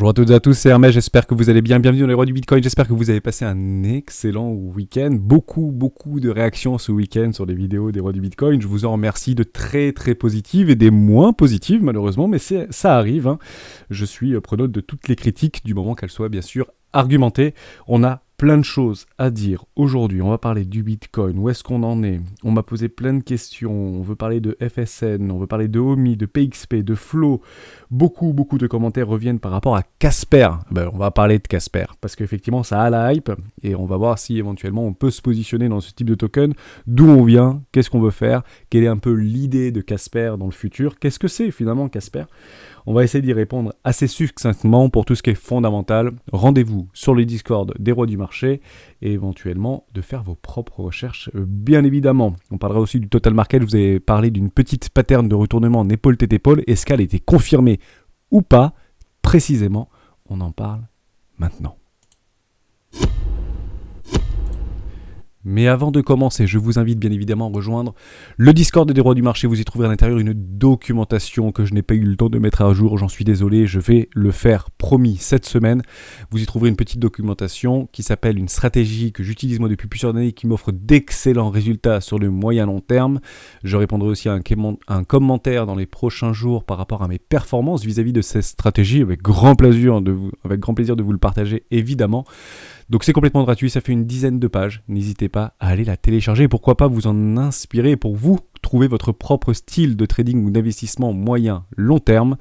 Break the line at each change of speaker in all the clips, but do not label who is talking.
Bonjour à toutes et à tous, c'est Hermès, j'espère que vous allez bien, bienvenue dans les rois du Bitcoin, j'espère que vous avez passé un excellent week-end, beaucoup de réactions ce week-end sur les vidéos des rois du Bitcoin, je vous en remercie, de très positives et des moins positives malheureusement, mais ça arrive, hein. Je suis preneur de toutes les critiques du moment qu'elles soient bien sûr argumentées. On a plein de choses à dire aujourd'hui, on va parler du Bitcoin, où est-ce qu'on en est, on m'a posé plein de questions, on veut parler de FSN, on veut parler de Omi, de PXP, de Flow, beaucoup de commentaires reviennent par rapport à Casper. On va parler de Casper, parce qu'effectivement ça a la hype, et on va voir si éventuellement on peut se positionner dans ce type de token, d'où on vient, qu'est-ce qu'on veut faire, quelle est un peu l'idée de Casper dans le futur, qu'est-ce que c'est finalement Casper. On va essayer d'y répondre assez succinctement pour tout ce qui est fondamental. Rendez-vous sur les Discord des rois du marché et éventuellement de faire vos propres recherches, bien évidemment. On parlera aussi du total market. Je vous ai parlé d'une petite pattern de retournement en épaule-tête-épaule. Est-ce qu'elle a été confirmée ou pas? Précisément, on en parle maintenant. Mais avant de commencer, je vous invite bien évidemment à rejoindre le Discord des rois du marché. Vous y trouverez à l'intérieur une documentation que je n'ai pas eu le temps de mettre à jour. J'en suis désolé, je vais le faire, promis, cette semaine. Vous y trouverez une petite documentation qui s'appelle une stratégie que j'utilise moi depuis plusieurs années, qui m'offre d'excellents résultats sur le moyen long terme. Je répondrai aussi à un commentaire dans les prochains jours par rapport à mes performances vis-à-vis de cette stratégie, avec grand plaisir de vous le partager évidemment. Donc c'est complètement gratuit, ça fait une dizaine de pages, n'hésitez pas à aller la télécharger, pourquoi pas vous en inspirer pour vous trouver votre propre style de trading ou d'investissement moyen long terme.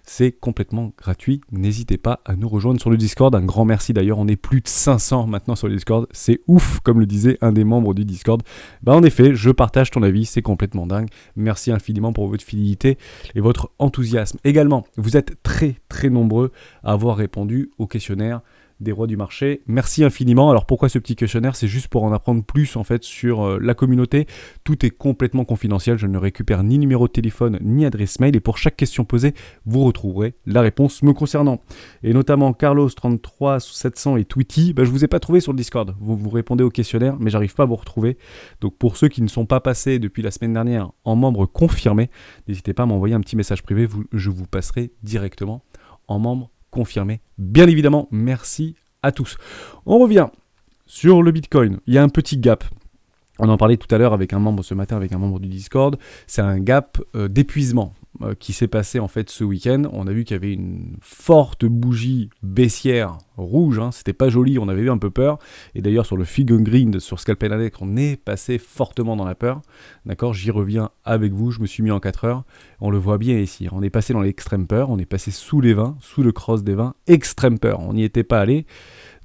C'est complètement gratuit, n'hésitez pas à nous rejoindre sur le Discord, un grand merci d'ailleurs, on est plus de 500 maintenant sur le Discord, c'est ouf comme le disait un des membres du Discord. En effet, je partage ton avis, c'est complètement dingue, merci infiniment pour votre fidélité et votre enthousiasme. Également, vous êtes très nombreux à avoir répondu au questionnaire des rois du marché. Merci infiniment. Alors pourquoi ce petit questionnaire? C'est juste pour en apprendre plus en fait sur la communauté. Tout est complètement confidentiel. Je ne récupère ni numéro de téléphone ni adresse mail et pour chaque question posée, vous retrouverez la réponse me concernant. Et notamment Carlos 33 700 et Tweety, je vous ai pas trouvé sur le Discord. Vous répondez au questionnaire mais j'arrive pas à vous retrouver. Donc pour ceux qui ne sont pas passés depuis la semaine dernière en membre confirmé, n'hésitez pas à m'envoyer un petit message privé. Je vous passerai directement en membre confirmé. Bien évidemment, merci à tous. On revient sur le Bitcoin. Il y a un petit gap. On en parlait tout à l'heure avec un membre ce matin, avec un membre du Discord. C'est un gap d'épuisement qui s'est passé en fait ce week-end. On a vu qu'il y avait une forte bougie baissière rouge. C'était pas joli, on avait eu un peu peur. Et d'ailleurs sur le Fig and Green, sur Scalpel Index, on est passé fortement dans la peur. D'accord, j'y reviens avec vous. Je me suis mis en 4 heures. On le voit bien ici. On est passé dans l'extrême peur. On est passé sous les 20, sous le cross des 20. Extrême peur. On n'y était pas allé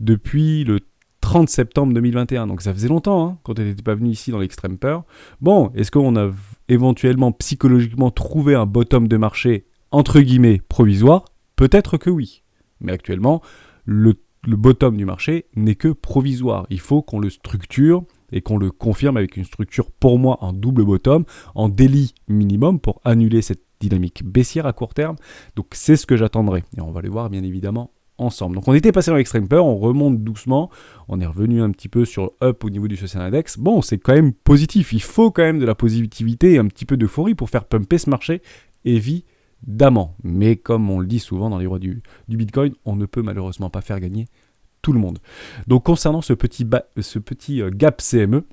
depuis le 30 septembre 2021, donc ça faisait longtemps quand elle n'était pas venue ici dans l'extrême peur. Bon, est-ce qu'on a éventuellement psychologiquement trouvé un bottom de marché entre guillemets provisoire? Peut-être que oui, mais actuellement le bottom du marché n'est que provisoire. Il faut qu'on le structure et qu'on le confirme avec une structure pour moi en double bottom, en daily minimum pour annuler cette dynamique baissière à court terme. Donc c'est ce que j'attendrai et on va le voir bien évidemment ensemble. Donc on était passé dans l'extrême peur, on remonte doucement, on est revenu un petit peu sur up au niveau du social index. Bon, c'est quand même positif, il faut quand même de la positivité et un petit peu d'euphorie pour faire pumper ce marché, évidemment. Mais comme on le dit souvent dans les rois du Bitcoin, on ne peut malheureusement pas faire gagner tout le monde. Donc concernant ce petit gap CME,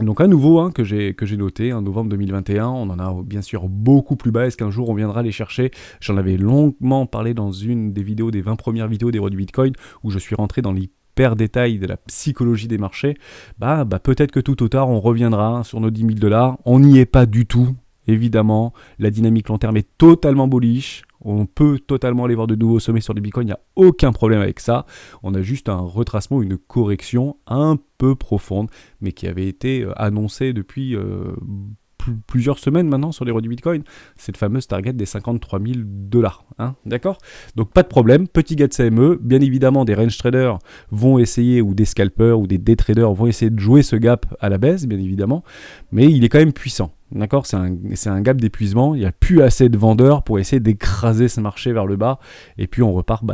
donc à nouveau que j'ai noté, novembre 2021, on en a bien sûr beaucoup plus bas, est-ce qu'un jour on viendra les chercher? J'en avais longuement parlé dans une des vidéos, des 20 premières vidéos des rois du Bitcoin, où je suis rentré dans l'hyper détail de la psychologie des marchés. Peut-être que tout ou tard on reviendra sur nos 10 000 $, on n'y est pas du tout, évidemment, la dynamique long terme est totalement bullish. On peut totalement aller voir de nouveaux sommets sur les bitcoins, il n'y a aucun problème avec ça. On a juste un retracement, une correction un peu profonde, mais qui avait été annoncée depuis plusieurs semaines maintenant sur les rois du Bitcoin. Cette fameuse target des 53 000 $. D'accord ? Donc pas de problème, petit gap CME. Bien évidemment, des range traders vont essayer, ou des scalpers, ou des day traders vont essayer de jouer ce gap à la baisse, bien évidemment, mais il est quand même puissant. D'accord, c'est un gap d'épuisement, il n'y a plus assez de vendeurs pour essayer d'écraser ce marché vers le bas, et puis on repart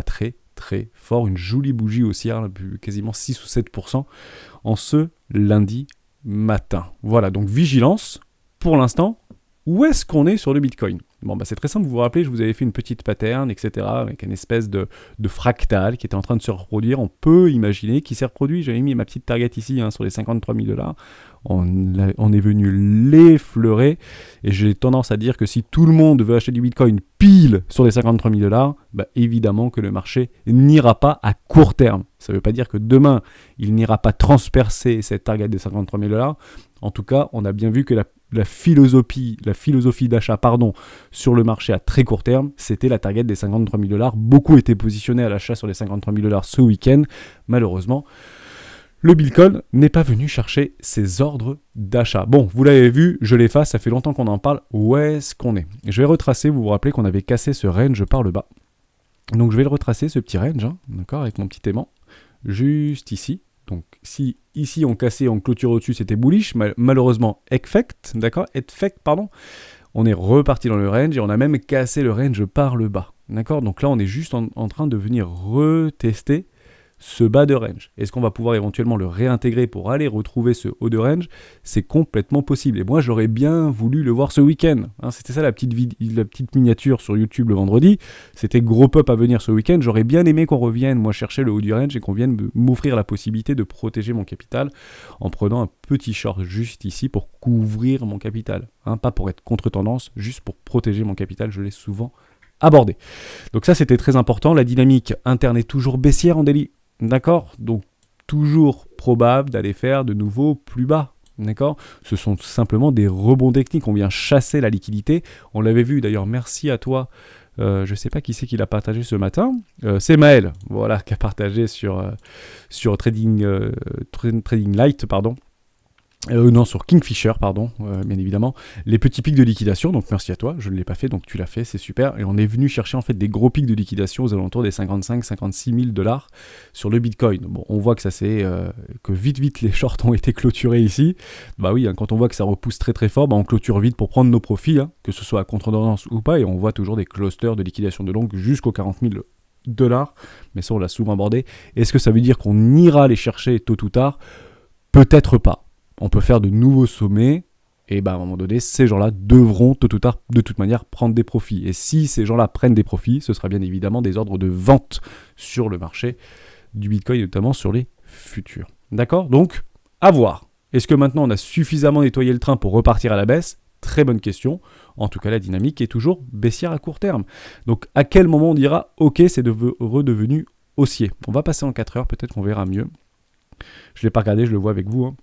très fort, une jolie bougie haussière, quasiment 6 ou 7% en ce lundi matin. Voilà, donc vigilance, pour l'instant, où est-ce qu'on est sur le Bitcoin? Bon, bah c'est très simple, vous vous rappelez, je vous avais fait une petite pattern, etc., avec une espèce de fractal qui était en train de se reproduire. On peut imaginer qu'il s'est reproduit. J'avais mis ma petite target ici sur les 53 000 $. On est venu l'effleurer. Et j'ai tendance à dire que si tout le monde veut acheter du Bitcoin pile sur les 53 000 $, bah évidemment que le marché n'ira pas à court terme. Ça ne veut pas dire que demain, il n'ira pas transpercer cette target des 53 000 $. En tout cas, on a bien vu que la philosophie d'achat sur le marché à très court terme, c'était la target des 53 000 $. Beaucoup étaient positionnés à l'achat sur les 53 000 $ ce week-end. Malheureusement, le Bitcoin n'est pas venu chercher ses ordres d'achat. Bon, vous l'avez vu, je l'efface, ça fait longtemps qu'on en parle. Où est-ce qu'on est ? Je vais retracer, vous vous rappelez qu'on avait cassé ce range par le bas. Donc je vais le retracer, ce petit range, d'accord, avec mon petit aimant, juste ici. Donc si ici on cassait, on clôture au-dessus, c'était bullish, malheureusement on est reparti dans le range et on a même cassé le range par le bas, d'accord. Donc là on est juste en train de venir retester ce bas de range. Est-ce qu'on va pouvoir éventuellement le réintégrer pour aller retrouver ce haut de range ? C'est complètement possible. Et moi, j'aurais bien voulu le voir ce week-end. C'était ça la petite miniature sur YouTube le vendredi. C'était gros pop à venir ce week-end. J'aurais bien aimé qu'on revienne, moi, chercher le haut du range et qu'on vienne m'offrir la possibilité de protéger mon capital en prenant un petit short juste ici pour couvrir mon capital. Pas pour être contre-tendance, juste pour protéger mon capital. Je l'ai souvent abordé. Donc ça, c'était très important. La dynamique interne est toujours baissière en daily. D'accord ? Donc, toujours probable d'aller faire de nouveau plus bas. D'accord ? Ce sont simplement des rebonds techniques. On vient chasser la liquidité. On l'avait vu d'ailleurs, merci à toi. Je ne sais pas qui c'est qui l'a partagé ce matin. C'est Maël, voilà, qui a partagé sur Trading Light, pardon. Sur Kingfisher, bien évidemment, les petits pics de liquidation, donc merci à toi, je ne l'ai pas fait, donc tu l'as fait, c'est super, et on est venu chercher en fait des gros pics de liquidation aux alentours des 55-56 000 $ sur le Bitcoin. Bon, on voit que que vite les shorts ont été clôturés ici, bah oui, quand on voit que ça repousse très très fort, on clôture vite pour prendre nos profits, que ce soit à contre-tendance ou pas, et on voit toujours des clusters de liquidation de longue jusqu'aux 40 000 $, mais ça on l'a souvent abordé. Est-ce que ça veut dire qu'on ira les chercher tôt ou tard ? Peut-être pas. On peut faire de nouveaux sommets, et à un moment donné, ces gens-là devront tôt ou tard, de toute manière, prendre des profits. Et si ces gens-là prennent des profits, ce sera bien évidemment des ordres de vente sur le marché du Bitcoin, notamment sur les futurs. D'accord ? Donc, à voir. Est-ce que maintenant on a suffisamment nettoyé le train pour repartir à la baisse ? Très bonne question. En tout cas, la dynamique est toujours baissière à court terme. Donc, à quel moment on dira « Ok, c'est redevenu haussier ». On va passer en 4 heures, peut-être qu'on verra mieux. Je ne l'ai pas regardé, je le vois avec vous.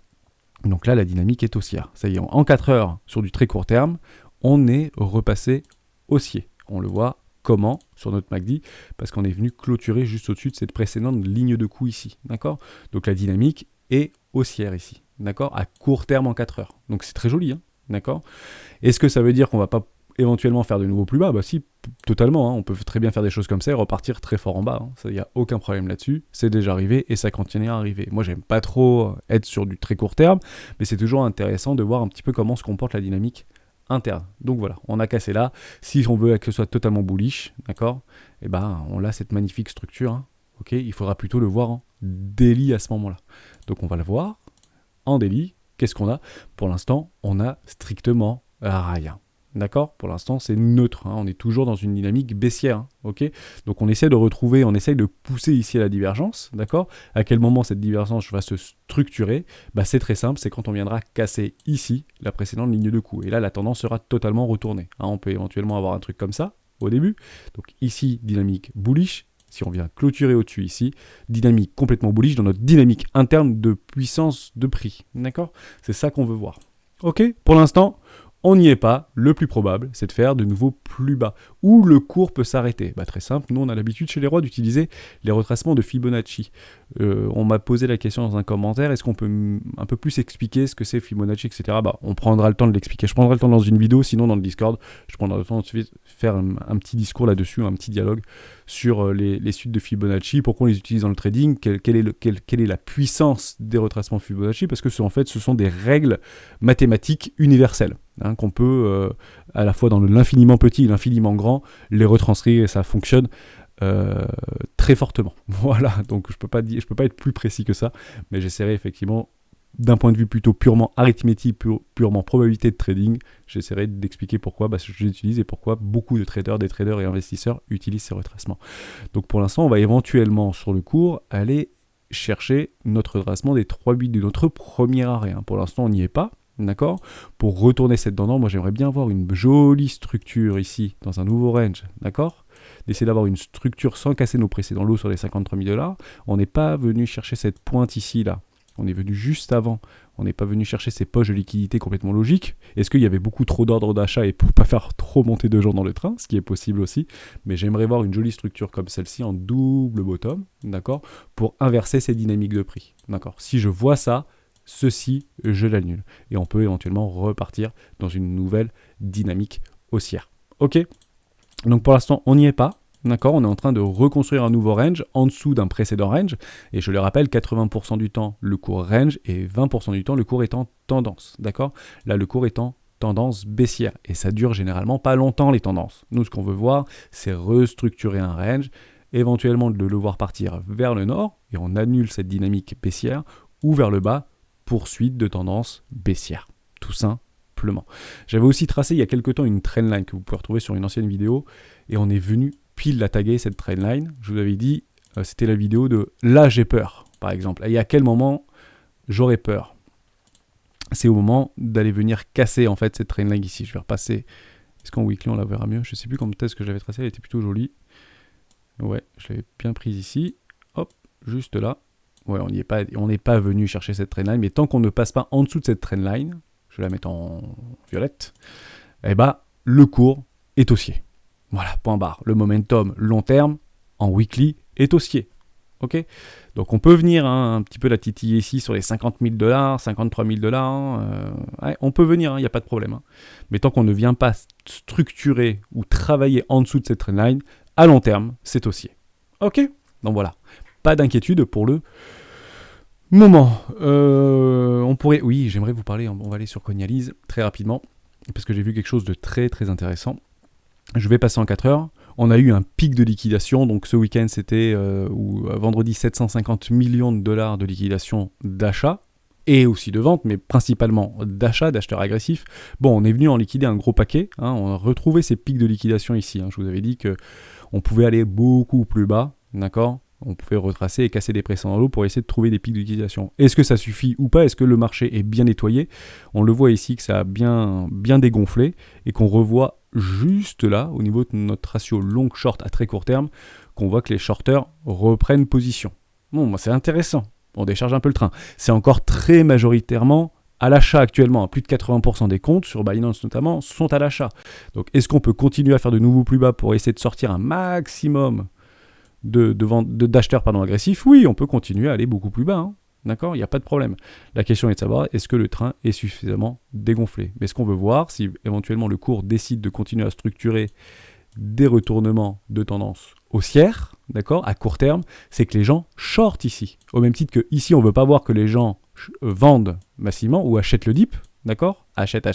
Donc là, la dynamique est haussière. Ça y est, en 4 heures, sur du très court terme, on est repassé haussier. On le voit comment sur notre MACD ? Parce qu'on est venu clôturer juste au-dessus de cette précédente ligne de coup ici. D'accord ? Donc la dynamique est haussière ici. D'accord ? À court terme en 4 heures. Donc c'est très joli. D'accord ? Est-ce que ça veut dire qu'on ne va pas éventuellement faire de nouveau plus bas ? Bah si, totalement. On peut très bien faire des choses comme ça et repartir très fort en bas. Ça, il n'y a aucun problème là-dessus. C'est déjà arrivé et ça continue à arriver. Moi, j'aime pas trop être sur du très court terme, mais c'est toujours intéressant de voir un petit peu comment se comporte la dynamique interne. Donc voilà, on a cassé là. Si on veut que ce soit totalement bullish, d'accord, et on a cette magnifique structure. Ok, il faudra plutôt le voir en daily à ce moment-là. Donc on va le voir en daily. Qu'est-ce qu'on a ? Pour l'instant, on a strictement rien. D'accord ? Pour l'instant, c'est neutre. On est toujours dans une dynamique baissière. Ok ? Donc, on essaie de pousser ici à la divergence. D'accord ? À quel moment cette divergence va se structurer ? C'est très simple. C'est quand on viendra casser ici la précédente ligne de coup. Et là, la tendance sera totalement retournée. On peut éventuellement avoir un truc comme ça au début. Donc, ici, dynamique bullish. Si on vient clôturer au-dessus ici, dynamique complètement bullish dans notre dynamique interne de puissance de prix. D'accord ? C'est ça qu'on veut voir. Ok ? Pour l'instant, on n'y est pas. Le plus probable, c'est de faire de nouveau plus bas. Où le cours peut s'arrêter ? Très simple. Nous, on a l'habitude chez les rois d'utiliser les retracements de Fibonacci. On m'a posé la question dans un commentaire. Est-ce qu'on peut un peu plus expliquer ce que c'est Fibonacci, etc. On prendra le temps de l'expliquer. Je prendrai le temps dans une vidéo. Sinon, dans le Discord, je prendrai le temps de faire un petit discours là-dessus, un petit dialogue sur les suites de Fibonacci. Pourquoi on les utilise dans le trading ? Quelle est la puissance des retracements Fibonacci ? Parce que ce sont des règles mathématiques universelles. Qu'on peut, à la fois dans l'infiniment petit et l'infiniment grand, les retranscrire et ça fonctionne très fortement. Voilà, donc je peux pas être plus précis que ça, mais j'essaierai effectivement d'un point de vue plutôt purement arithmétique, purement probabilité de trading, j'essaierai d'expliquer pourquoi je l'utilise et pourquoi beaucoup de traders, des traders et investisseurs utilisent ces retracements. Donc pour l'instant, on va éventuellement sur le cours aller chercher notre retracement des 3 bits de notre premier arrêt. Pour l'instant, on n'y est pas. D'accord. Pour retourner cette tendance, moi j'aimerais bien avoir une jolie structure ici, dans un nouveau range, d'accord. D'essayer d'avoir une structure sans casser nos précédents lots sur les 53 000 $. On n'est pas venu chercher cette pointe ici, là. On est venu juste avant. On n'est pas venu chercher ces poches de liquidité complètement logiques. Est-ce qu'il y avait beaucoup trop d'ordres d'achat et pour pas faire trop monter de gens dans le train, ce qui est possible aussi. Mais j'aimerais voir une jolie structure comme celle-ci en double bottom, d'accord, pour inverser ces dynamiques de prix, d'accord. Si je vois ça, ceci, je l'annule. Et on peut éventuellement repartir dans une nouvelle dynamique haussière. Ok. Donc pour l'instant, on n'y est pas. D'accord, on est en train de reconstruire un nouveau range en dessous d'un précédent range. Et je le rappelle, 80% du temps, le cours range et 20% du temps, le cours est en tendance. D'accord. Là, le cours est en tendance baissière. Et ça dure généralement pas longtemps, les tendances. Nous, ce qu'on veut voir, c'est restructurer un range, éventuellement de le voir partir vers le nord, et on annule cette dynamique baissière, ou vers le bas, poursuite de tendance baissière. Tout simplement. J'avais aussi tracé il y a quelques temps une trendline que vous pouvez retrouver sur une ancienne vidéo, et on est venu pile la taguer, cette trendline. Je vous avais dit, c'était la vidéo de « Là, j'ai peur », par exemple. Et à quel moment j'aurais peur? C'est au moment d'aller venir casser, en fait, cette trendline ici. Je vais repasser. Est-ce qu'en weekly, on la verra mieux? Je ne sais plus quand est-ce que j'avais tracé. Elle était plutôt jolie. Ouais, je l'avais bien prise ici. Hop, juste là. Ouais, on n'est pas venu chercher cette trendline. Mais tant qu'on ne passe pas en dessous de cette trendline, je vais la mettre en violette, eh ben, le cours est haussier. Voilà, point barre. Le momentum long terme en weekly est haussier. Ok. Donc on peut venir un petit peu la titiller ici sur les 50 000 $, 53 000 $. Ouais, on peut venir, il n'y a pas de problème. Mais tant qu'on ne vient pas structurer ou travailler en dessous de cette trendline, à long terme, c'est haussier. Ok. Donc voilà. Pas d'inquiétude pour le moment. On pourrait... Oui, j'aimerais vous parler. On va aller sur Coinalyse très rapidement parce que j'ai vu quelque chose de très très intéressant. Je vais passer en 4 heures. On a eu un pic de liquidation. Donc ce week-end, c'était vendredi 750 millions de dollars de liquidation d'achat et aussi de vente, mais principalement d'achat, d'acheteurs agressifs. Bon, on est venu en liquider un gros paquet. On a retrouvé ces pics de liquidation ici. Je vous avais dit qu'on pouvait aller beaucoup plus bas. D'accord ? On pouvait retracer et casser des précédents lots pour essayer de trouver des pics de liquidation. Est-ce que ça suffit ou pas? Est-ce que le marché est bien nettoyé? On le voit ici que ça a bien dégonflé et qu'on revoit juste là, au niveau de notre ratio long-short à très court terme, qu'on voit que les shorters reprennent position. Bon, c'est intéressant. On décharge un peu le train. C'est encore très majoritairement à l'achat actuellement. Plus de 80% des comptes, sur Binance notamment, sont à l'achat. Donc, est-ce qu'on peut continuer à faire de nouveaux plus bas pour essayer de sortir un maximum d'acheteurs agressifs? Oui, on peut continuer à aller beaucoup plus bas. D'accord, il n'y a pas de problème. La question est de savoir, est-ce que le train est suffisamment dégonflé? Mais ce qu'on veut voir, si éventuellement le cours décide de continuer à structurer des retournements de tendance haussière, d'accord, à court terme, c'est que les gens shortent ici. Au même titre que ici, on ne veut pas voir que les gens vendent massivement ou achètent le dip, d'accord, achètent.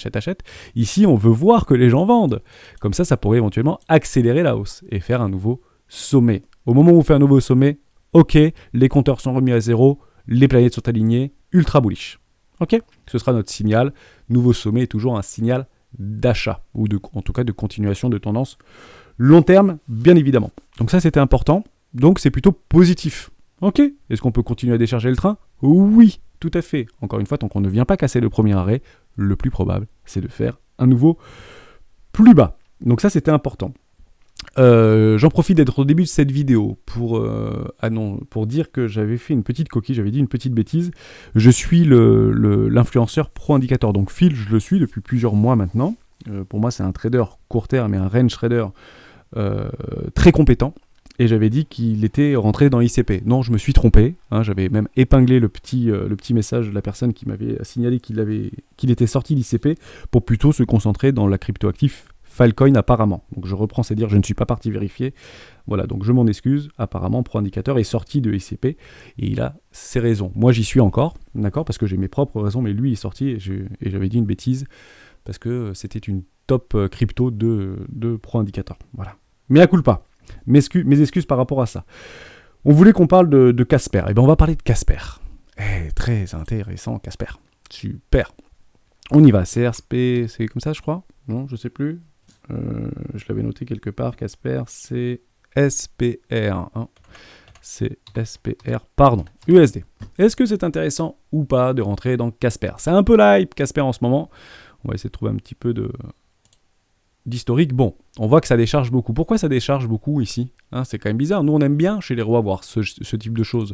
Ici, on veut voir que les gens vendent. Comme ça, ça pourrait éventuellement accélérer la hausse et faire un nouveau sommet. Au moment où on fait un nouveau sommet, ok, les compteurs sont remis à zéro, les planètes sont alignées, ultra bullish. Ok, ce sera notre signal. Nouveau sommet est toujours un signal d'achat, ou en tout cas de continuation de tendance long terme, bien évidemment. Donc ça, c'était important. Donc c'est plutôt positif. Ok, est-ce qu'on peut continuer à décharger le train? Oui, tout à fait. Encore une fois, tant qu'on ne vient pas casser le premier arrêt, le plus probable, c'est de faire un nouveau plus bas. Donc ça, c'était important. J'en profite d'être au début de cette vidéo pour dire que j'avais fait une petite coquille, j'avais dit une petite bêtise. Je suis l'influenceur pro-indicateur, donc Phil, je le suis depuis plusieurs mois maintenant. Pour moi, c'est un trader court terme et un range trader très compétent. Et j'avais dit qu'il était rentré dans ICP. Non, je me suis trompé. J'avais même épinglé le petit message de la personne qui m'avait signalé qu'il était sorti d'ICP pour plutôt se concentrer dans la cryptoactif Filecoin apparemment. Donc je reprends, c'est dire je ne suis pas parti vérifier. Voilà, donc je m'en excuse. Apparemment, ProIndicateur est sorti de ICP et il a ses raisons. Moi, j'y suis encore, d'accord, parce que j'ai mes propres raisons, mais lui est sorti et j'avais dit une bêtise parce que c'était une top crypto de ProIndicateur. Voilà. Mais à culpa. Mes excuses par rapport à ça. On voulait qu'on parle de Casper. Eh bien, on va parler de Casper. Très intéressant, Casper. Super. On y va. CRSP, c'est comme ça, je crois? Non, je sais plus. Je l'avais noté quelque part. Casper, c'est SPR. Hein. C'est SPR, pardon, USD. Est-ce que c'est intéressant ou pas de rentrer dans Casper? C'est un peu l'hype, Casper, en ce moment. On va essayer de trouver un petit peu d'historique. Bon, on voit que ça décharge beaucoup. Pourquoi ça décharge beaucoup ici? C'est quand même bizarre. Nous, on aime bien chez les rois voir ce type de choses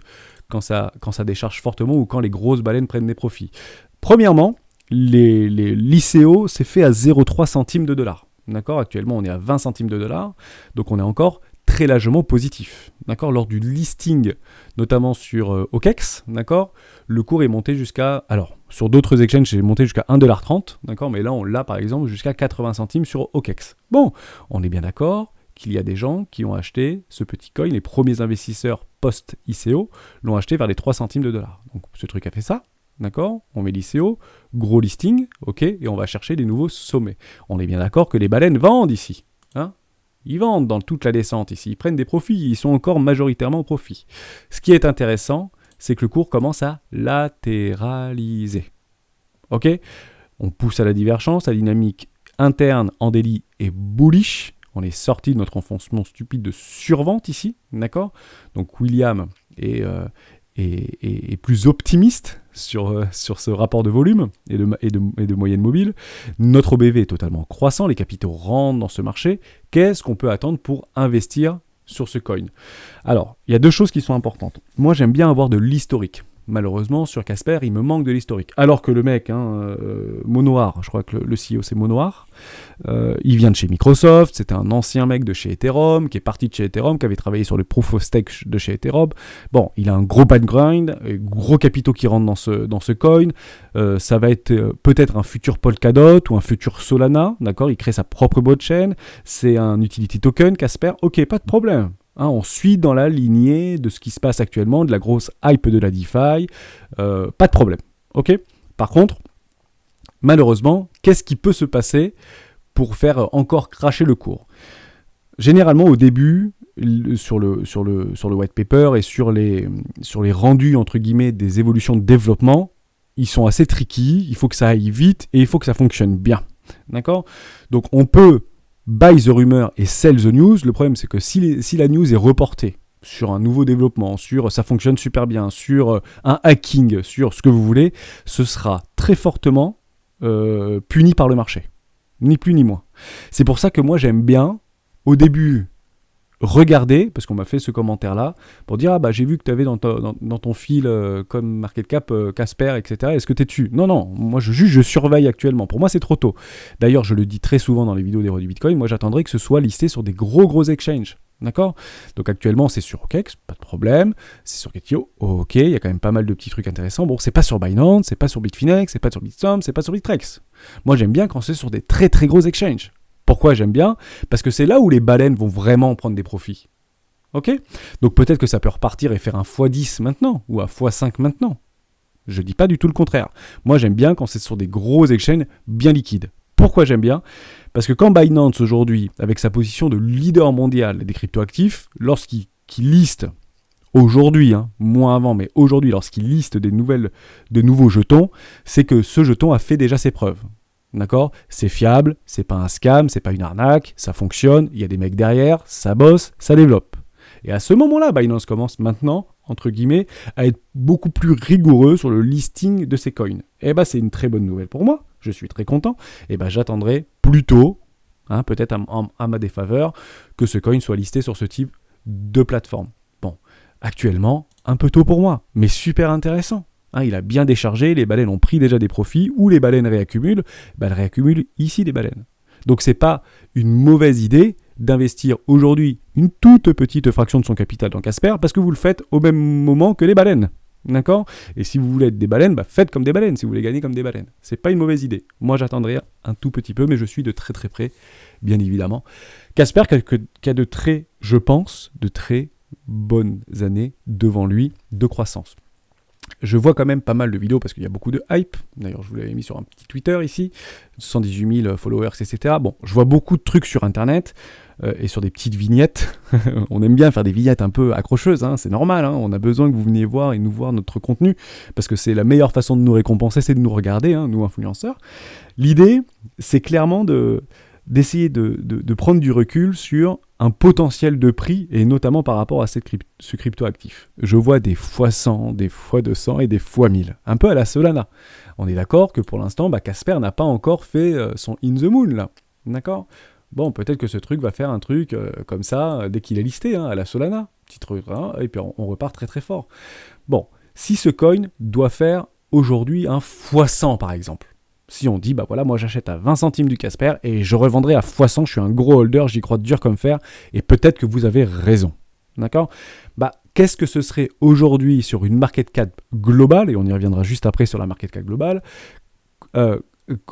quand ça décharge fortement ou quand les grosses baleines prennent des profits. Premièrement, l'ICO s'est fait à 0,3 centimes de dollar. D'accord? Actuellement, on est à 20 centimes de dollars. Donc, on est encore très largement positif. D'accord? Lors du listing, notamment sur OKEx, d'accord? Le cours est monté jusqu'à... Alors, sur d'autres exchanges, c'est monté jusqu'à 1,30$, d'accord? Mais là, on l'a, par exemple, jusqu'à 80 centimes sur OKEx. Bon, on est bien d'accord qu'il y a des gens qui ont acheté ce petit coin. Les premiers investisseurs post-ICO l'ont acheté vers les 3 centimes de dollars. Donc, ce truc a fait ça. D'accord? On met l'ICO, gros listing, ok, et on va chercher des nouveaux sommets. On est bien d'accord que les baleines vendent ici. Hein? Ils vendent dans toute la descente ici. Ils prennent des profits. Ils sont encore majoritairement au profit. Ce qui est intéressant, c'est que le cours commence à latéraliser. Ok? On pousse à la divergence. La dynamique interne en daily est bullish. On est sorti de notre enfoncement stupide de survente ici. D'accord? Donc William est plus optimiste sur ce rapport de volume et de moyenne mobile. Notre OBV est totalement croissant, les capitaux rentrent dans ce marché. Qu'est-ce qu'on peut attendre pour investir sur ce coin? Alors, il y a deux choses qui sont importantes. Moi, j'aime bien avoir de l'historique. Malheureusement, sur Casper, il me manque de l'historique. Alors que le mec, Monoir, je crois que le CEO c'est Monoir, il vient de chez Microsoft, c'était un ancien mec de chez Ethereum, qui est parti de chez Ethereum, qui avait travaillé sur le Proof of Stake de chez Ethereum. Bon, il a un gros background, gros capitaux qui rentrent dans ce coin. Ça va être peut-être un futur Polkadot ou un futur Solana, d'accord? Il crée sa propre blockchain, c'est un utility token, Casper, ok, pas de problème. On suit dans la lignée de ce qui se passe actuellement, de la grosse hype de la DeFi, pas de problème. Ok. Par contre, malheureusement, qu'est-ce qui peut se passer pour faire encore cracher le cours? Généralement, au début, sur le white paper et sur les rendus entre guillemets des évolutions de développement, ils sont assez tricky. Il faut que ça aille vite et il faut que ça fonctionne bien. D'accord? Donc, on peut buy the rumor et sell the news. Le problème, c'est que si la news est reportée sur un nouveau développement, sur ça fonctionne super bien, sur un hacking, sur ce que vous voulez, ce sera très fortement puni par le marché. Ni plus ni moins. C'est pour ça que moi, j'aime bien, au début, regarder, parce qu'on m'a fait ce commentaire-là, pour dire, j'ai vu que tu avais dans ton fil comme market cap, Casper, etc. Est-ce que tu es dessus? Non, moi je surveille actuellement. Pour moi, c'est trop tôt. D'ailleurs, je le dis très souvent dans les vidéos des rois du Bitcoin, moi j'attendrai que ce soit listé sur des gros exchanges. D'accord? Donc actuellement, c'est sur OKEx, pas de problème. C'est sur Getio, ok, il y a quand même pas mal de petits trucs intéressants. Bon, c'est pas sur Binance, c'est pas sur Bitfinex, c'est pas sur Bitsum, c'est pas sur Bitrex. Moi, j'aime bien quand c'est sur des très gros exchanges. Pourquoi j'aime bien? Parce que c'est là où les baleines vont vraiment prendre des profits. Ok? Donc peut-être que ça peut repartir et faire un x10 maintenant, ou un x5 maintenant. Je dis pas du tout le contraire. Moi j'aime bien quand c'est sur des gros exchanges bien liquides. Pourquoi j'aime bien? Parce que quand Binance aujourd'hui, avec sa position de leader mondial des cryptoactifs, lorsqu'il liste aujourd'hui, moins avant, mais aujourd'hui, lorsqu'il liste de nouveaux jetons, c'est que ce jeton a fait déjà ses preuves. D'accord? C'est fiable, c'est pas un scam, c'est pas une arnaque, ça fonctionne, il y a des mecs derrière, ça bosse, ça développe. Et à ce moment-là, Binance commence maintenant, entre guillemets, à être beaucoup plus rigoureux sur le listing de ses coins. Et c'est une très bonne nouvelle pour moi, je suis très content. Et j'attendrai plutôt, peut-être à ma défaveur, que ce coin soit listé sur ce type de plateforme. Bon, actuellement, un peu tôt pour moi, mais super intéressant. Il a bien déchargé, les baleines ont pris déjà des profits, ou les baleines réaccumulent, elles réaccumulent ici des baleines. Donc c'est pas une mauvaise idée d'investir aujourd'hui une toute petite fraction de son capital dans Casper, parce que vous le faites au même moment que les baleines. D'accord? Et si vous voulez être des baleines, faites comme des baleines, si vous voulez gagner comme des baleines. C'est pas une mauvaise idée. Moi j'attendrai un tout petit peu, mais je suis de très près, bien évidemment. Casper qui a de très bonnes années devant lui de croissance. Je vois quand même pas mal de vidéos parce qu'il y a beaucoup de hype. D'ailleurs, je vous l'avais mis sur un petit Twitter ici. 118 000 followers, etc. Bon, je vois beaucoup de trucs sur Internet et sur des petites vignettes. On aime bien faire des vignettes un peu accrocheuses, hein, c'est normal. Hein, on a besoin que vous veniez voir et nous voir notre contenu parce que c'est la meilleure façon de nous récompenser, c'est de nous regarder, hein, nous influenceurs. L'idée, c'est clairement d'essayer de prendre du recul sur un potentiel de prix, et notamment par rapport à ce crypto-actif. Je vois des x100, des x200 et des x1000, un peu à la Solana. On est d'accord que pour l'instant, Casper n'a pas encore fait son in the moon, là. D'accord ? Bon, peut-être que ce truc va faire un truc comme ça, dès qu'il est listé, hein, à la Solana. Petit truc, hein, et puis on repart très très fort. Bon, si ce coin doit faire aujourd'hui un x100, par exemple, si on dit, voilà, moi j'achète à 20 centimes du Casper et je revendrai à x100, je suis un gros holder, j'y crois dur comme fer, et peut-être que vous avez raison. D'accord ? Qu'est-ce que ce serait aujourd'hui sur une market cap globale, et on y reviendra juste après sur la market cap globale,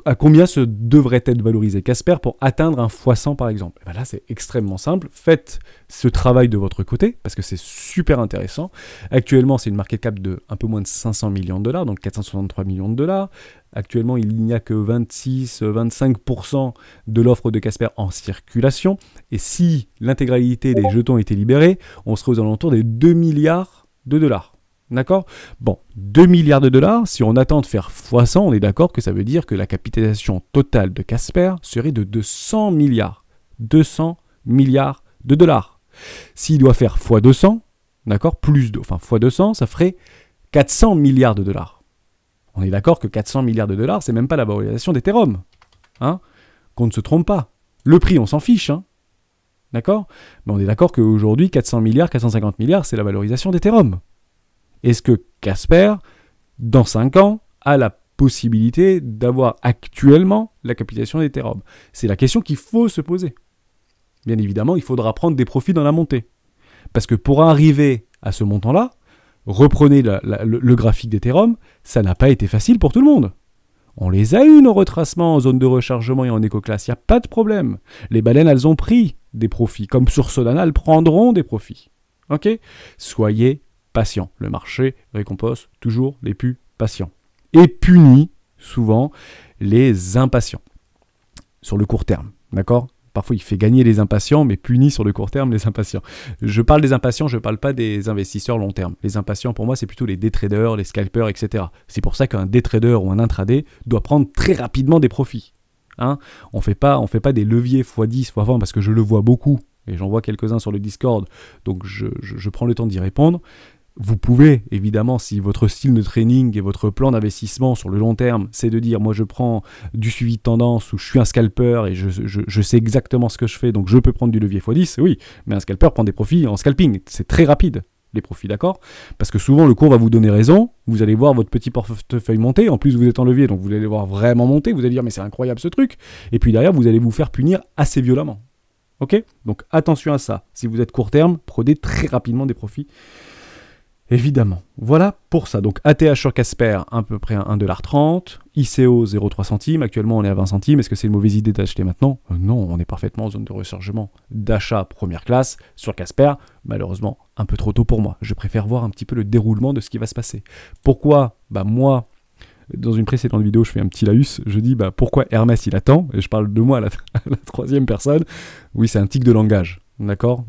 à combien se devrait être valorisé Casper pour atteindre un x100 par exemple ? Là, c'est extrêmement simple. Faites ce travail de votre côté parce que c'est super intéressant. Actuellement, c'est une market cap de un peu moins de 500 millions de dollars, donc 463 millions de dollars. Actuellement, il n'y a que 26-25% de l'offre de Casper en circulation. Et si l'intégralité des jetons était libérée, on serait aux alentours des 2 milliards de dollars. D'accord ? Bon, 2 milliards de dollars, si on attend de faire x100, on est d'accord que ça veut dire que la capitalisation totale de Casper serait de 200 milliards. 200 milliards de dollars. S'il doit faire x200, d'accord ? x200, ça ferait 400 milliards de dollars. On est d'accord que 400 milliards de dollars, c'est même pas la valorisation d'Ethereum. Hein ? Qu'on ne se trompe pas. Le prix, on s'en fiche. Hein ? D'accord ? Mais on est d'accord qu'aujourd'hui, 400 milliards, 450 milliards, c'est la valorisation d'Ethereum. Est-ce que Casper, dans 5 ans, a la possibilité d'avoir actuellement la capitalisation d'Ethereum ? C'est la question qu'il faut se poser. Bien évidemment, il faudra prendre des profits dans la montée. Parce que pour arriver à ce montant-là, reprenez le graphique d'Ethereum, ça n'a pas été facile pour tout le monde. On les a eu, nos retracements en zone de rechargement et en éco-classe, il n'y a pas de problème. Les baleines, elles ont pris des profits. Comme sur Solana, elles prendront des profits. Ok ? Soyez patient. Le marché récompense toujours les plus patients. Et punit souvent les impatients. Sur le court terme. D'accord ? Parfois, il fait gagner les impatients, mais punit sur le court terme les impatients. Je parle des impatients, je ne parle pas des investisseurs long terme. Les impatients, pour moi, c'est plutôt les day traders, les scalpers, etc. C'est pour ça qu'un day trader ou un intraday doit prendre très rapidement des profits. Hein ? On fait pas des leviers x10, x20, parce que je le vois beaucoup, et j'en vois quelques-uns sur le Discord, donc je prends le temps d'y répondre. Vous pouvez, évidemment, si votre style de training et votre plan d'investissement sur le long terme, c'est de dire, moi je prends du suivi de tendance ou je suis un scalper et je sais exactement ce que je fais, donc je peux prendre du levier x10, oui, mais un scalper prend des profits en scalping, c'est très rapide, les profits, d'accord ? Parce que souvent le cours va vous donner raison, vous allez voir votre petit portefeuille monter, en plus vous êtes en levier, donc vous allez voir vraiment monter, vous allez dire, mais c'est incroyable ce truc, et puis derrière vous allez vous faire punir assez violemment. Ok ? Donc attention à ça, si vous êtes court terme, prenez très rapidement des profits. Évidemment. Voilà pour ça. Donc ATH sur Casper, à peu près 1,30$. ICO, 0,3 centimes. Actuellement, on est à 20 centimes. Est-ce que c'est une mauvaise idée d'acheter maintenant ? Non, on est parfaitement en zone de rechargement d'achat première classe sur Casper. Malheureusement, un peu trop tôt pour moi. Je préfère voir un petit peu le déroulement de ce qui va se passer. Pourquoi ? Moi, dans une précédente vidéo, je fais un petit laïus. Je dis pourquoi Hermès il attend ? Et je parle de moi à la troisième personne. Oui, c'est un tic de langage. D'accord ?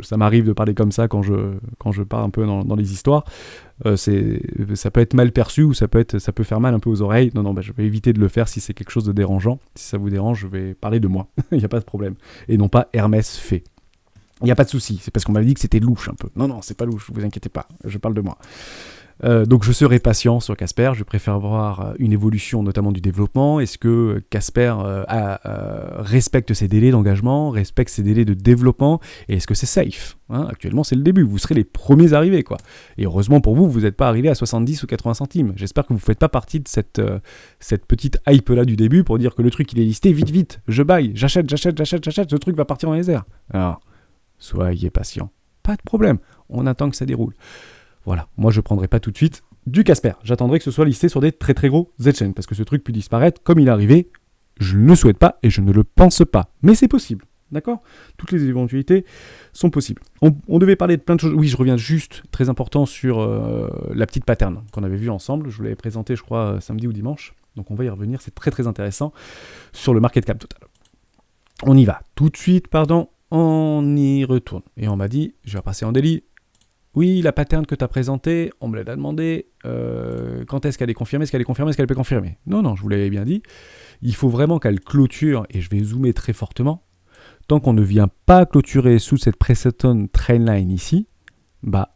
Ça m'arrive de parler comme ça quand je pars un peu dans les histoires. Ça peut être mal perçu ou ça peut faire mal un peu aux oreilles. Non, je vais éviter de le faire si c'est quelque chose de dérangeant. Si ça vous dérange, je vais parler de moi. Il n'y a pas de problème. Et non pas Hermès fait. Il n'y a pas de souci. C'est parce qu'on m'avait dit que c'était louche un peu. Non, c'est pas louche. Ne vous inquiétez pas. Je parle de moi. Donc je serai patient sur Casper, je préfère voir une évolution notamment du développement. Est-ce que Casper respecte ses délais d'engagement, respecte ses délais de développement, et est-ce que c'est safe ? Actuellement c'est le début, vous serez les premiers arrivés quoi. Et heureusement pour vous, vous n'êtes pas arrivés à 70 ou 80 centimes. J'espère que vous ne faites pas partie de cette petite hype là du début pour dire que le truc il est listé, vite, je buy, j'achète, ce truc va partir dans les airs. Alors, soyez patient, pas de problème, on attend que ça déroule. Voilà, moi je ne prendrai pas tout de suite du Casper. J'attendrai que ce soit listé sur des très très gros Z-chains, parce que ce truc peut disparaître comme il est arrivé. Je ne le souhaite pas et je ne le pense pas. Mais c'est possible. D'accord ? Toutes les éventualités sont possibles. On devait parler de plein de choses. Oui, je reviens juste, très important, sur la petite pattern qu'on avait vue ensemble. Je vous l'avais présenté, je crois, samedi ou dimanche. Donc on va y revenir, c'est très très intéressant sur le market cap total. On y va. Tout de suite, on y retourne. Et on m'a dit, je vais passer en daily. Oui, la pattern que tu as présentée, on me l'a demandé. Quand est-ce qu'elle est confirmée ? Est-ce qu'elle est confirmée ? Est-ce qu'elle peut confirmer ? Non, je vous l'avais bien dit. Il faut vraiment qu'elle clôture, et je vais zoomer très fortement. Tant qu'on ne vient pas clôturer sous cette précédente trendline ici,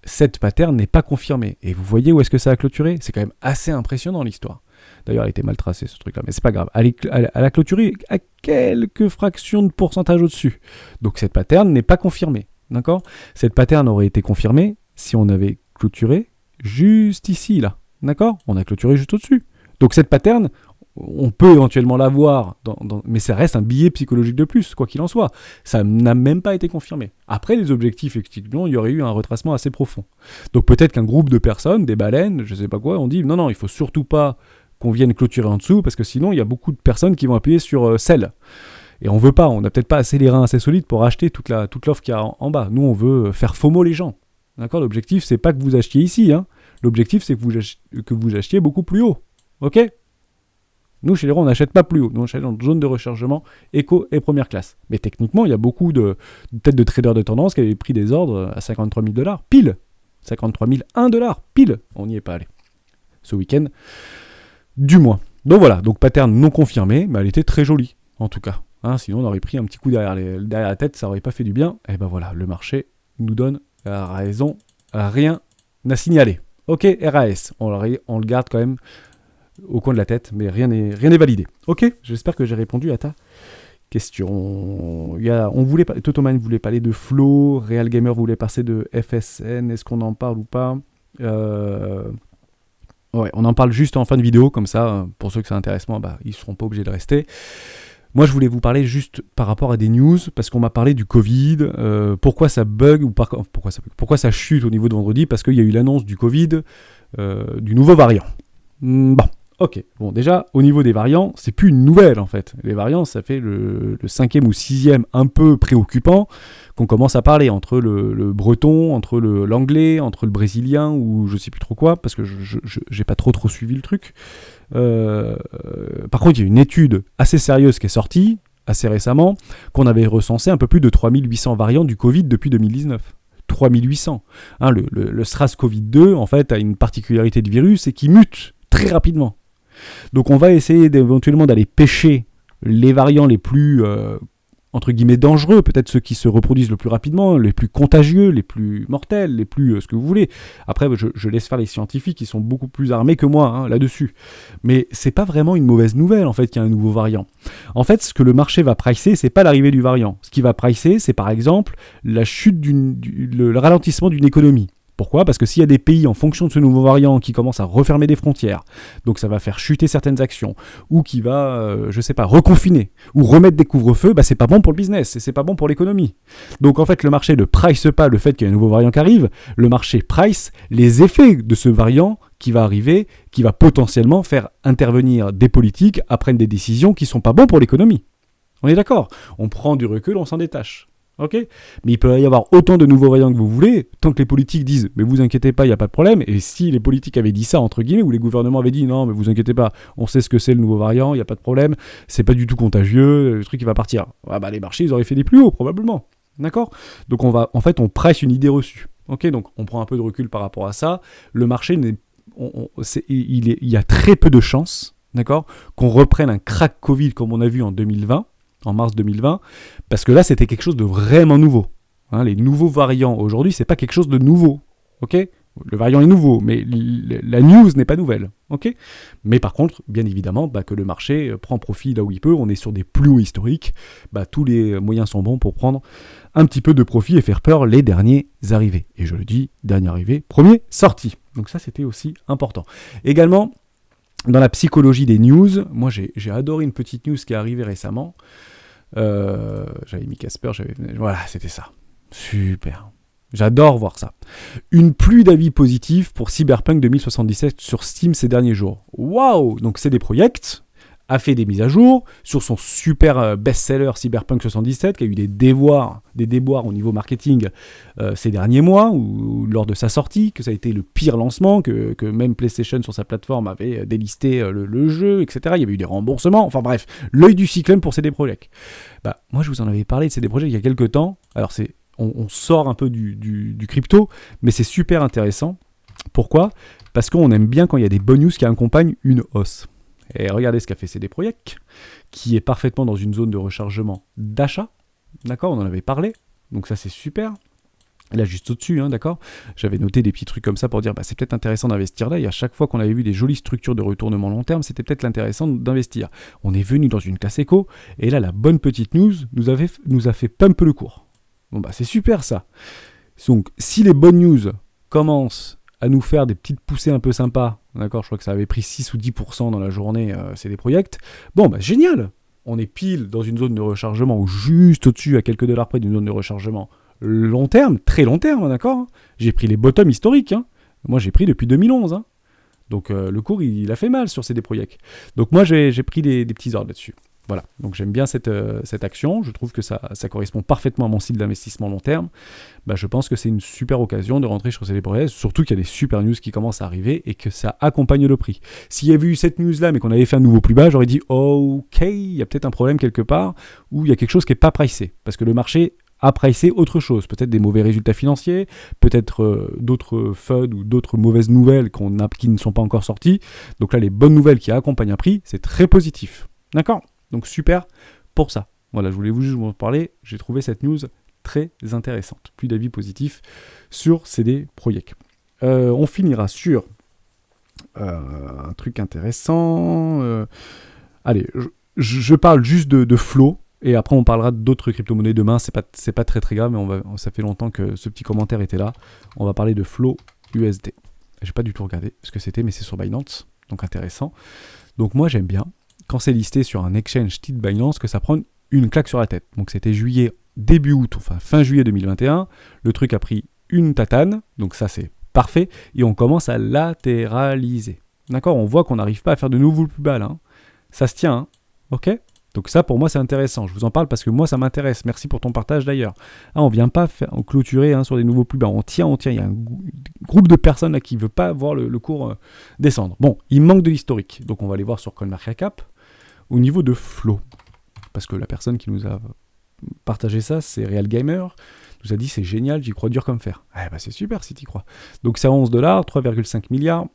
cette pattern n'est pas confirmée. Et vous voyez où est-ce que ça a clôturé ? C'est quand même assez impressionnant l'histoire. D'ailleurs, elle était mal tracée ce truc-là, mais c'est pas grave. Elle a clôturé à quelques fractions de pourcentage au-dessus. Donc cette pattern n'est pas confirmée. D'accord ? Cette pattern aurait été confirmée si on avait clôturé juste ici, là. D'accord ? On a clôturé juste au-dessus. Donc cette pattern, on peut éventuellement l'avoir, mais ça reste un billet psychologique de plus, quoi qu'il en soit. Ça n'a même pas été confirmé. Après les objectifs, effectivement, il y aurait eu un retracement assez profond. Donc peut-être qu'un groupe de personnes, des baleines, je sais pas quoi, ont dit non, il faut surtout pas qu'on vienne clôturer en dessous, parce que sinon il y a beaucoup de personnes qui vont appuyer sur sell. Et on veut pas, on n'a peut-être pas assez les reins assez solides pour acheter toute l'offre qu'il y a en bas. Nous, on veut faire FOMO les gens. D'accord ? L'objectif, c'est pas que vous achetiez ici. Hein. L'objectif, c'est que vous achetiez beaucoup plus haut. Ok ? Nous, chez les on n'achète pas plus haut. Nous, on achète dans zone de rechargement éco et première classe. Mais techniquement, il y a beaucoup de têtes de traders de tendance qui avaient pris des ordres à 53 000 $, pile. 53 001 $, pile. On n'y est pas allé. Ce week-end, du moins. Donc voilà, donc pattern non confirmé, mais elle était très jolie, en tout cas. Hein, sinon, on aurait pris un petit coup derrière la tête, ça n'aurait pas fait du bien. Et ben voilà, le marché nous donne raison, rien à signaler. Ok, RAS, on le garde quand même au coin de la tête, mais rien n'est validé. Ok, j'espère que j'ai répondu à ta question. Totoman voulait parler de Flow, Real Gamer voulait passer de FSN, est-ce qu'on en parle ou pas Ouais, on en parle juste en fin de vidéo, comme ça, pour ceux que ça intéresse moins, ils ne seront pas obligés de rester. Moi, je voulais vous parler juste par rapport à des news, parce qu'on m'a parlé du Covid, pourquoi ça bug, ou pourquoi ça chute au niveau de vendredi, parce qu'il y a eu l'annonce du Covid, du nouveau variant. Bon, ok. Bon, déjà, au niveau des variants, c'est plus une nouvelle, en fait. Les variants, ça fait le 5e ou 6e un peu préoccupant qu'on commence à parler, entre le breton, entre l'anglais, entre le brésilien, ou je sais plus trop quoi, parce que j'ai pas trop suivi le truc. Par contre, il y a une étude assez sérieuse qui est sortie, assez récemment, qu'on avait recensé un peu plus de 3800 variants du Covid depuis 2019. 3800. Hein, le SRAS-CoV-2, en fait, a une particularité de virus, c'est qu'il mute très rapidement. Donc on va essayer éventuellement d'aller pêcher les variants les plus, entre guillemets, dangereux, peut-être ceux qui se reproduisent le plus rapidement, les plus contagieux, les plus mortels, les plus ce que vous voulez. Après, je laisse faire les scientifiques qui sont beaucoup plus armés que moi là-dessus. Mais c'est pas vraiment une mauvaise nouvelle, en fait, qu'il y a un nouveau variant. En fait, ce que le marché va pricer, c'est pas l'arrivée du variant. Ce qui va pricer, c'est par exemple la chute le ralentissement d'une économie. Pourquoi ? Parce que s'il y a des pays, en fonction de ce nouveau variant, qui commencent à refermer des frontières, donc ça va faire chuter certaines actions, ou qui va, reconfiner, ou remettre des couvre-feux, c'est pas bon pour le business, et c'est pas bon pour l'économie. Donc en fait, le marché ne price pas le fait qu'il y ait un nouveau variant qui arrive, le marché price les effets de ce variant qui va arriver, qui va potentiellement faire intervenir des politiques à prendre des décisions qui sont pas bonnes pour l'économie. On est d'accord ? On prend du recul, on s'en détache. Ok ? Mais il peut y avoir autant de nouveaux variants que vous voulez, tant que les politiques disent « mais vous inquiétez pas, il n'y a pas de problème », et si les politiques avaient dit ça, entre guillemets, ou les gouvernements avaient dit « non, mais vous inquiétez pas, on sait ce que c'est le nouveau variant, il n'y a pas de problème, c'est pas du tout contagieux, le truc il va partir », les marchés ils auraient fait des plus hauts, probablement. D'accord ? Donc on presse une idée reçue. Ok ? Donc on prend un peu de recul par rapport à ça. Le marché, il y a très peu de chances, d'accord, qu'on reprenne un crack Covid comme on a vu en 2020, en mars 2020, parce que là, c'était quelque chose de vraiment nouveau. Hein, les nouveaux variants, aujourd'hui, c'est pas quelque chose de nouveau. Ok ? Le variant est nouveau, mais la news n'est pas nouvelle. Ok ? Mais par contre, bien évidemment, que le marché prend profit là où il peut. On est sur des plus hauts historiques. Tous les moyens sont bons pour prendre un petit peu de profit et faire peur les derniers arrivés. Et je le dis, dernier arrivé, premier sorti. Donc ça, c'était aussi important. Également, dans la psychologie des news, moi j'ai adoré une petite news qui est arrivée récemment. J'avais mis Casper, voilà, c'était ça. Super. J'adore voir ça. Une pluie d'avis positifs pour Cyberpunk 2077 sur Steam ces derniers jours. Waouh ! Donc c'est des projects a fait des mises à jour sur son super best-seller Cyberpunk 77 qui a eu des déboires au niveau marketing ces derniers mois ou lors de sa sortie, que ça a été le pire lancement, que même PlayStation sur sa plateforme avait délisté le jeu, etc. Il y avait eu des remboursements, enfin bref, l'œil du cyclone pour CD Projekt. Moi je vous en avais parlé de CD Projekt il y a quelques temps, alors on sort un peu du crypto, mais c'est super intéressant. Pourquoi ? Parce qu'on aime bien quand il y a des bonnes news qui accompagnent une hausse. Et regardez ce qu'a fait CD Projekt, qui est parfaitement dans une zone de rechargement d'achat. D'accord, on en avait parlé, donc ça c'est super. Là juste au-dessus, d'accord. J'avais noté des petits trucs comme ça pour dire c'est peut-être intéressant d'investir là. Et à chaque fois qu'on avait vu des jolies structures de retournement long terme, c'était peut-être intéressant d'investir. On est venu dans une classe éco, et là la bonne petite news nous a fait pump le cours. Bon c'est super ça. Donc si les bonnes news commencent à nous faire des petites poussées un peu sympas, d'accord, je crois que ça avait pris 6 ou 10% dans la journée, c'est des projets. Génial. On est pile dans une zone de rechargement, ou juste au-dessus, à quelques dollars près d'une zone de rechargement long terme, très long terme, d'accord. J'ai pris les bottoms historiques, moi j'ai pris depuis 2011, donc le cours il a fait mal sur CD Projekt. Donc moi j'ai pris des petits ordres là-dessus. Voilà, donc j'aime bien cette action, je trouve que ça correspond parfaitement à mon style d'investissement long terme. Je pense que c'est une super occasion de rentrer sur CD Projekt, surtout qu'il y a des super news qui commencent à arriver et que ça accompagne le prix. S'il y avait eu cette news-là, mais qu'on avait fait un nouveau plus bas, j'aurais dit ok, il y a peut-être un problème quelque part, ou il y a quelque chose qui n'est pas pricé, parce que le marché a pricé autre chose, peut-être des mauvais résultats financiers, peut-être d'autres FUD ou d'autres mauvaises nouvelles qui ne sont pas encore sorties. Donc là, les bonnes nouvelles qui accompagnent un prix, c'est très positif. D'accord ? Donc super pour ça. Voilà, je voulais juste vous en parler. J'ai trouvé cette news très intéressante. Plus d'avis positifs sur CD Projekt. On finira sur un truc intéressant. Allez, je parle juste de Flow. Et après, on parlera d'autres crypto-monnaies demain. C'est pas très grave, mais ça fait longtemps que ce petit commentaire était là. On va parler de Flow USD. J'ai pas du tout regardé ce que c'était, mais c'est sur Binance. Donc intéressant. Donc moi, j'aime bien quand c'est listé sur un exchange type Binance, que ça prend une claque sur la tête. Donc c'était début août, enfin fin juillet 2021, le truc a pris une tatane, donc ça c'est parfait, et on commence à latéraliser. D'accord ? On voit qu'on n'arrive pas à faire de nouveaux plus bas là. Ça se tient, ok ? Donc ça pour moi c'est intéressant, je vous en parle parce que moi ça m'intéresse, merci pour ton partage d'ailleurs. On vient pas clôturer sur des nouveaux plus bas, on tient, il y a un groupe de personnes là qui ne veut pas voir le cours descendre. Bon, il manque de l'historique, donc on va aller voir sur CoinMarketCap. Au niveau de Flow, parce que la personne qui nous a partagé ça, c'est Real Gamer, nous a dit c'est génial, j'y crois dur comme fer. C'est super si tu y crois. Donc c'est à 11$, 3,5 milliards.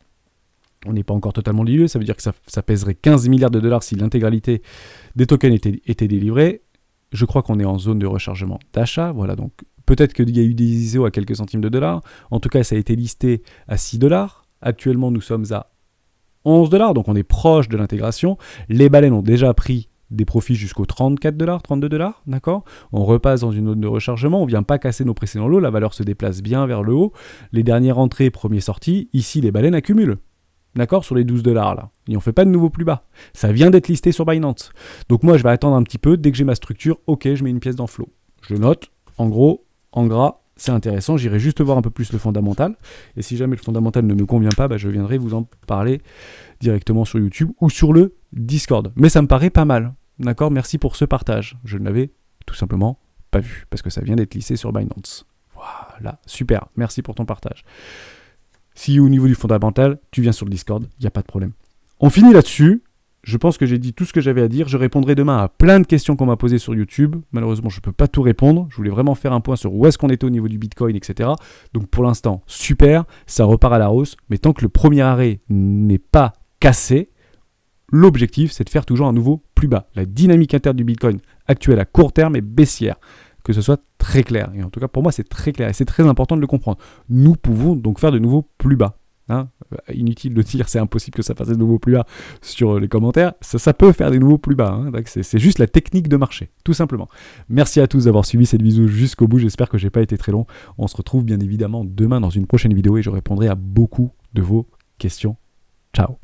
On n'est pas encore totalement dilué, ça veut dire que ça pèserait 15 milliards de dollars si l'intégralité des tokens était délivrée. Je crois qu'on est en zone de rechargement d'achat, voilà, donc peut-être qu'il y a eu des ISO à quelques centimes de dollars. En tout cas, ça a été listé à 6$. Actuellement, nous sommes à 11$, donc on est proche de l'intégration. Les baleines ont déjà pris des profits jusqu'aux 34$, 32$, d'accord ? On repasse dans une zone de rechargement, on ne vient pas casser nos précédents lots, la valeur se déplace bien vers le haut. Les dernières entrées, premières sorties, ici les baleines accumulent, d'accord, sur les 12$ là. Et on ne fait pas de nouveau plus bas. Ça vient d'être listé sur Binance. Donc moi, je vais attendre un petit peu, dès que j'ai ma structure, ok, je mets une pièce dans Flow. Je note, en gros, en gras, c'est intéressant, j'irai juste voir un peu plus le fondamental. Et si jamais le fondamental ne me convient pas, je viendrai vous en parler directement sur YouTube ou sur le Discord. Mais ça me paraît pas mal. D'accord ? Merci pour ce partage. Je ne l'avais tout simplement pas vu, parce que ça vient d'être listé sur Binance. Voilà, super. Merci pour ton partage. Si au niveau du fondamental, tu viens sur le Discord, il n'y a pas de problème. On finit là-dessus. Je pense que j'ai dit tout ce que j'avais à dire. Je répondrai demain à plein de questions qu'on m'a posées sur YouTube. Malheureusement, je ne peux pas tout répondre. Je voulais vraiment faire un point sur où est-ce qu'on était au niveau du Bitcoin, etc. Donc pour l'instant, super, ça repart à la hausse. Mais tant que le premier arrêt n'est pas cassé, l'objectif, c'est de faire toujours un nouveau plus bas. La dynamique interne du Bitcoin actuelle à court terme est baissière. Que ce soit très clair. Et en tout cas, pour moi, c'est très clair. Et c'est très important de le comprendre. Nous pouvons donc faire de nouveaux plus bas. Inutile de dire c'est impossible que ça fasse des nouveaux plus bas sur les commentaires, ça peut faire des nouveaux plus bas, c'est juste la technique de marché, tout simplement. Merci à tous d'avoir suivi cette vidéo jusqu'au bout, j'espère que j'ai pas été très long. On se retrouve bien évidemment demain dans une prochaine vidéo et je répondrai à beaucoup de vos questions. Ciao.